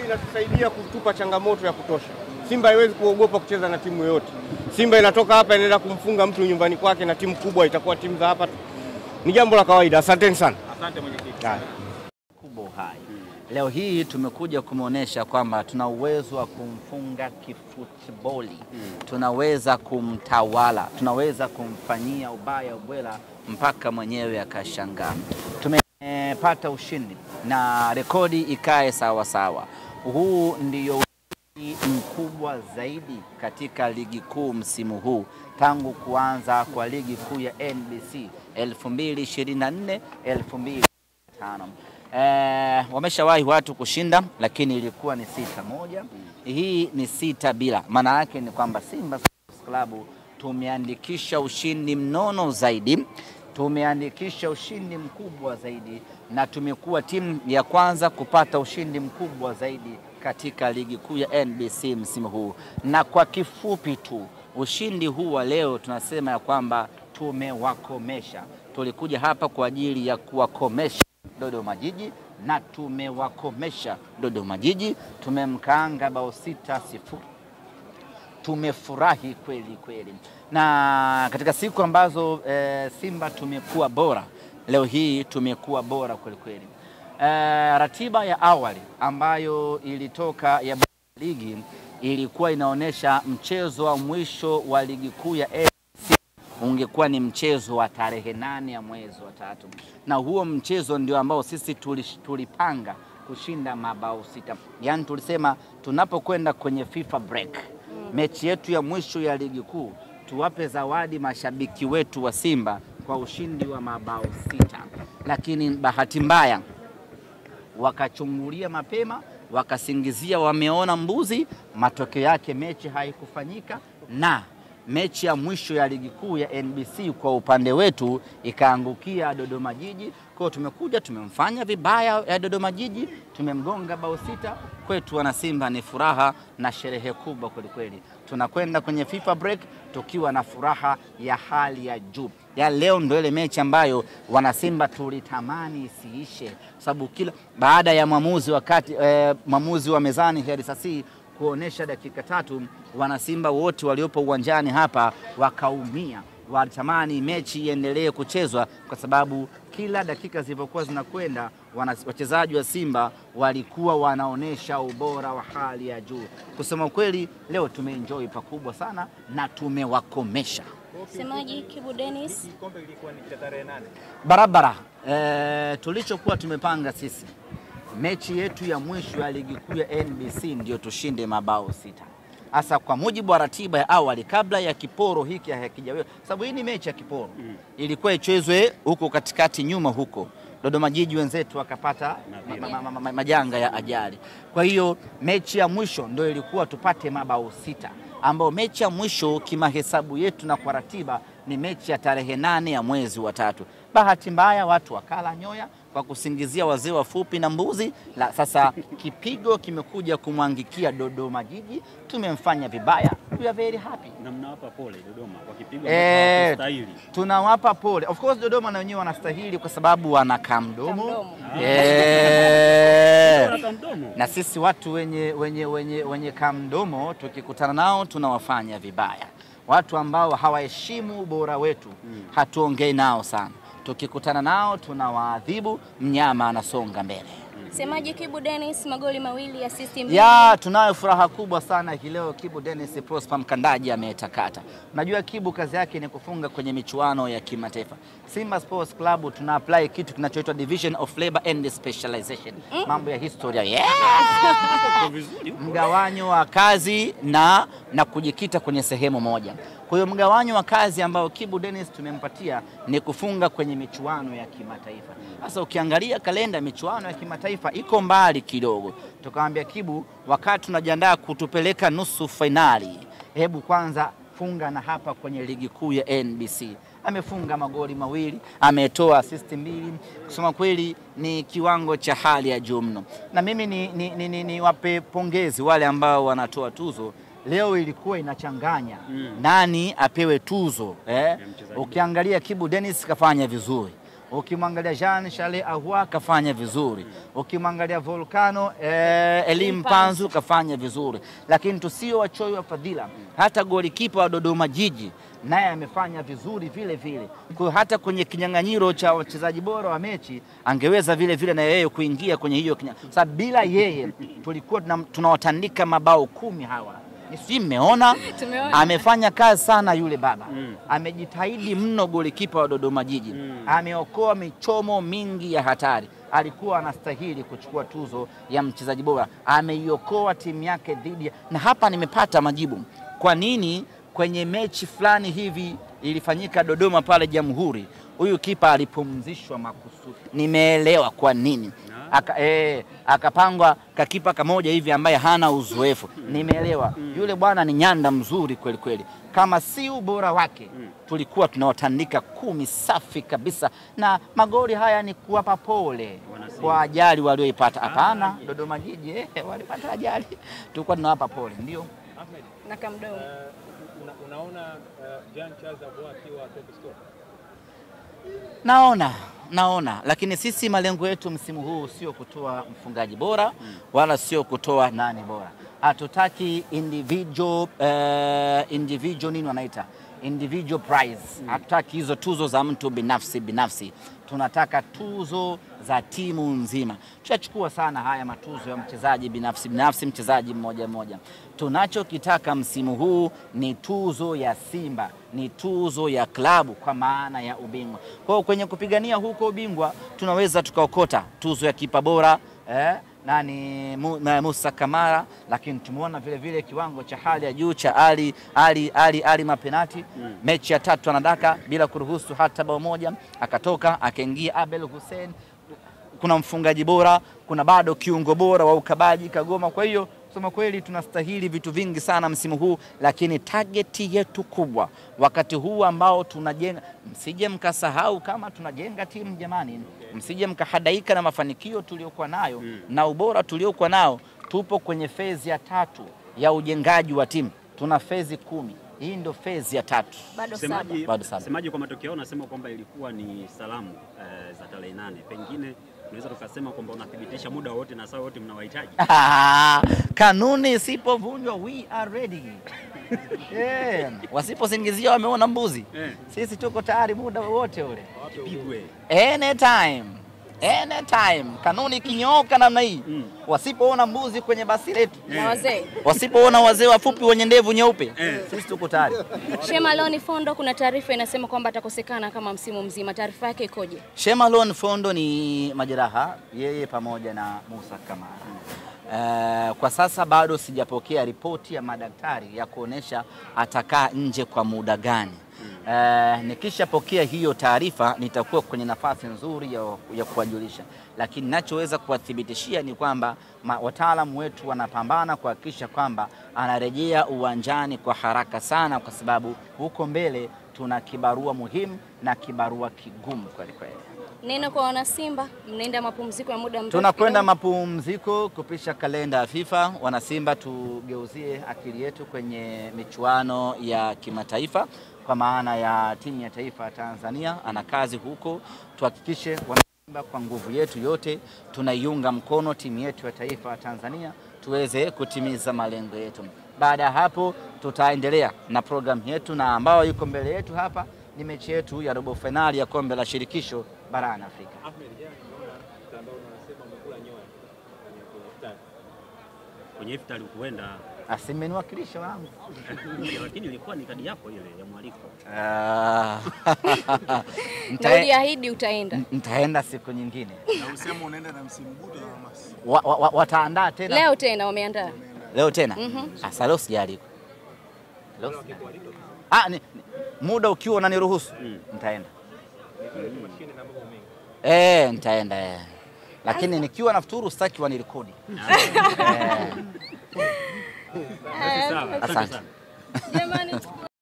inatusaidia kutupa changamoto ya kutosha. Simba haiwezi kuogopa kucheza na timu yoyote. Simba inatoka hapa inaenda kumfunga mtu nyumbani kwake na timu kubwa itakuwa timu za hapa. Ni jambo la kawaida. Asanteni sana. Asante mwenyekiti. Kubwa hai. Leo hii tumekuja kumuonesha kwamba tuna uwezo wa kumfunga kifutboli. Tunaweza kumtawala, tunaweza kumfanyia ubaya ubwela mpaka mwenyewe akashangaa. Tumepata ushindi na rekodi ikae sawa sawa. Huu ndio mkubwa zaidi katika ligi kuu msimu huu tangu kuanza kwa ligi kuu ya NBC 2024-2025. Wameshawahi watu kushinda lakini ilikuwa ni 6-1. Hii ni 6-0. Maana yake ni kwamba Simba Sports Club tumeandikisha ushindi mnono zaidi, tumeandikisha ushindi mkubwa zaidi na tumekuwa timu ya kwanza kupata ushindi mkubwa zaidi katika ligi kuu ya NBC msimu huu. Na kwa kifupi tu, ushindi huu wa leo tunasema ya kwamba tumewakomesha. Tulikuja hapa kwa ajili ya kuwakomesha Dodoma Jiji na tumewakomesha Dodoma Jiji. Tumemkaanga bao 6-0. Tumefurahi kweli kweli. Na katika siku ambazo Simba tumekuwa bora, leo hii tumekuwa bora kweli kweli. Ratiba ya awali ambayo ilitoka ya ligi ilikuwa inaonesha mchezo wa mwisho wa ligi kuu ya NBC ungekuwa ni mchezo wa tarehe 8 ya mwezi wa 3. Na huo mchezo ndio ambao sisi tulipanga kushinda mabao 6. Yaani tulisema tunapokwenda kwenye FIFA break, mechi yetu ya mwisho ya ligi kuu, tuwape zawadi mashabiki wetu wa Simba kwa ushindi wa mabao 6. Lakini bahati mbaya wakachungulia mapema, wakasingizia wameona mbuzi, matokeo yake mechi haikufanyika na mechi ya mwisho ya ligi kuu ya NBC kwa upande wetu ikaangukia Dodoma Jiji. Kwa tumekuja tumemfanya vibaya ya Dodoma Jiji, tumemgonga bao 6. Kwetu wana Simba ni furaha na sherehe kubwa kweli kweli. Tunakwenda kwenye FIFA break tukiwa na furaha ya hali ya juu. Ya leo ndio ile mechi ambayo wana Simba tulitamani isiishe, sababu kila baada ya mwamuzi wa mezani Heri Sasi kuonesha dakika 3, wana Simba wote waliopo uwanjani hapa wakaumia. Walitamani mechi iendelee kuchezwa kwa sababu kila dakika zilipokuwa zinakwenda wachezaji wa Simba walikuwa wanaonesha ubora wa hali ya juu. Kusema kweli leo tumeenjoy pakubwa sana na tumewakomesha. Semaji Kibu Dennis, Kombe ilikuwa ni tarehe 8. Barabara. Tulichokuwa tumepanga sisi, mechi yetu ya mwisho ya ligi kuu ya NBC ndio tushinde mabao 6. Hasa kwa mujibu wa ratiba ya awali kabla ya kiporo hiki hakijawepo, sababu hii ni mechi ya kiporo. Ilikuwa ichezwe huko katikati nyuma huko. Dodoma Jiji wenzetu wakapata majanga ya ajali. Kwa hiyo mechi ya mwisho ndio ilikuwa tupate mabao 6, ambao mechi ya mwisho kimahesabu yetu na kwa ratiba ni mechi ya tarehe 8 ya mwezi wa 3. Bahati mbaya watu wakala nyoya kwa kusingizia wazee wafupi na mbuzi. Sasa kipigo kimekuja kumwangikia Dodoma Jiji, tumemfanya vibaya. We are very happy. Na mnawapa pole Dodoma kwa kipigo wanastahili. Tunawapa pole. Of course Dodoma na wenyewe wanastahili kwa sababu wana kamdomo. Na sisi watu wenye kamdomo tukikutana nao tunawafanya vibaya. Watu ambao hawaheshimu ubora wetu hatuongei nao sana. Tukikutana nao tunawaadhibu, mnyama anasonga mbele. Semaji Kibu Dennis, magoli 2, assist 2. Ya, tunayo furaha kubwa sana hii leo. Kibu Dennis Prosper Mkandaji ametakata. Unajua Kibu kazi yake ni kufunga kwenye michuano ya kimataifa. Simba Sports Club tuna apply kitu kinachoitwa Division of Labor and Specialization. Mambo ya historia. Yes! Mgawanyo wa kazi na kujikita kwenye sehemu moja. Kwa hiyo mgawanyo wa kazi ambao Kibu Dennis tumempatia ni kufunga kwenye michuano ya kimataifa. Sasa ukiangalia kalenda michuano ya kimataifa iko mbali kidogo. Tukamwambia Kibu, wakati tunajiandaa kutupeleka nusu finali, hebu kwanza funga na hapa kwenye ligi kuu ya NBC. Amefunga magoli 2, ametoa assist 2. Kusema kweli ni kiwango cha hali ya juu mno. Na mimi ni wape pongezi wale ambao wanatoa tuzo. Leo ilikuwa inachanganya nani apewe tuzo. Ukiangalia Kibu Dennis kafanya vizuri. Ukimwangalia Jean Charles Ahoua kafanya vizuri. Ukimwangalia Volcano Elim Panzu kafanya vizuri. Lakini tusio wachoyo wa fadhila, hata golikipa wa Dodoma Jiji naye amefanya vizuri vile vile. Kwa hata kwenye kinyang'anyiro cha wachezaji bora wa mechi angeweza vile vile na yeye kuingia kwenye hiyo sababu bila yeye tulikuwa tunawatandika mabao 10 hawa. Si mmeona amefanya kazi sana yule baba. Amejitahidi mno golikipa wa Dodoma Jiji. Ameokoa michomo mingi ya hatari. Alikuwa anastahili kuchukua tuzo ya mchezaji bora. Ameiokoa timu yake dhidi na hapa nimepata majibu. Kwa nini kwenye mechi fulani hivi ilifanyika Dodoma pale Jamhuri, huyu kipa alipumzishwa makusudi? Nimeelewa kwa nini. Akapangwa kakipa kamoja hivi ambaye hana uzoefu. Nimeelewa. Yule bwana ni nyanda mzuri kweli kweli. Kama si ubora wake tulikuwa tunawatandika 10 safi kabisa, na magoli haya ni kuwapa pole kwa ajali walioipata. Hapana, Dodoma Jiji walipata ajali. Tulikuwa tunawapa pole, ndio. Na Kamdomo. Unaona Jean Charles Ahoua akiwa top scorer? Naona, lakini sisi malengo yetu msimu huu sio kutoa mfungaji bora wala sio kutoa nani bora. Hatutaki individual nini wanaita individual prize. Hatutaki hizo tuzo za mtu binafsi. Tunataka tuzo za timu nzima. Tutachukua sana haya matuzo ya mchezaji binafsi, mchezaji mmoja. Tunachokitaka msimu huu ni tuzo ya Simba, ni tuzo ya klabu kwa maana ya ubingwa. Kwa hiyo kwenye kupigania huko ubingwa tunaweza tukaokota tuzo ya kipa bora nani Musa Kamara, lakini tumeona vile vile kiwango cha hali ya juu cha Ali mapenati. Mechi ya 3 anadaka bila kuruhusu hata bao moja, akatoka akaingia Abel Hussein. Kuna mfungaji bora, kuna bado kiungo bora wa ukabaji Kagoma. Kwa hiyo kusema kweli tunastahili vitu vingi sana msimu huu, lakini targeti yetu kubwa wakati huu ambao tunajenga, msije mkasahau kama tunajenga timu jamani. Msije mkahadaika na mafanikio tuliokuwa nayo na ubora tuliokuwa nao. Tupo kwenye phase ya 3 ya ujengaji wa timu. Tuna phase 10. Hii ndio phase ya 3. Bado 7. Semaji kwa matokeo unasema kwamba ilikuwa ni salamu za tarehe 8. Pengine tunaweza tukasema kwamba unathibitisha muda wote na saa wote mnawahitaji. Kanuni isipovunjwa we are ready. Wasiposingizia wameona mbuzi. Sisi tuko tayari muda wote ule. Pigwe. Anytime. Kanuni kinyooka namna hii. Wasipoona mbuzi kwenye basi letu Na wazee. Wasipoona wazee wafupi wenye ndevu nyeupe, sisi tuko tayari. Shemalon Fondo, kuna taarifa inasema kwamba atakosekana kama msimu mzima. Taarifa yake ikoje? Shemalon Fondo ni majeraha, yeye pamoja na Musa Kamara. Kwa sasa bado sijapokea ripoti ya madaktari ya kuonesha atakaa nje kwa muda gani. Nikishapokea hiyo taarifa nitakuwa kwenye nafasi nzuri ya kuwajulisha, lakini ninachoweza kuwathibitishia ni kwamba wataalamu wetu wanapambana kuhakikisha kwamba anarejea uwanjani kwa haraka sana, kwa sababu huko mbele tuna kibarua muhimu na kibarua kigumu kweli kweli. Neno kwa wana Simba, mnaenda mapumziko ya muda mrefu. Tunakwenda mapumziko kupisha kalenda ya FIFA. Wana Simba, tugeuzie akili yetu kwenye michuano ya kimataifa kwa maana ya timu ya taifa ya Tanzania. Ana kazi huko, tuhakikishe wana Simba kwa nguvu yetu yote tunaiunga mkono timu yetu ya taifa ya Tanzania tuweze kutimiza malengo yetu. Baada ya hapo tutaendelea na program yetu, na ambao yuko mbele yetu hapa ni mechi yetu ya robo finali ya kombe la shirikisho barani Afrika. Kwenye iftari kuenda Asimeniwakilisha wangu. Lakini ilikuwa ni kadi yako ile ya mwaliko. Uliahidi utaenda. Nitaenda siku nyingine. Na usema unaenda na msimu budo na hamasi. Wataandaa tena. Leo tena wameandaa. Leo tena? Asa leo sijaalikwa. Muda ukiwa unaniruhusu nitaenda. Nitaenda. Lakini nikiwa nafuturu sitaki wanirekodi. Asante. Jamani.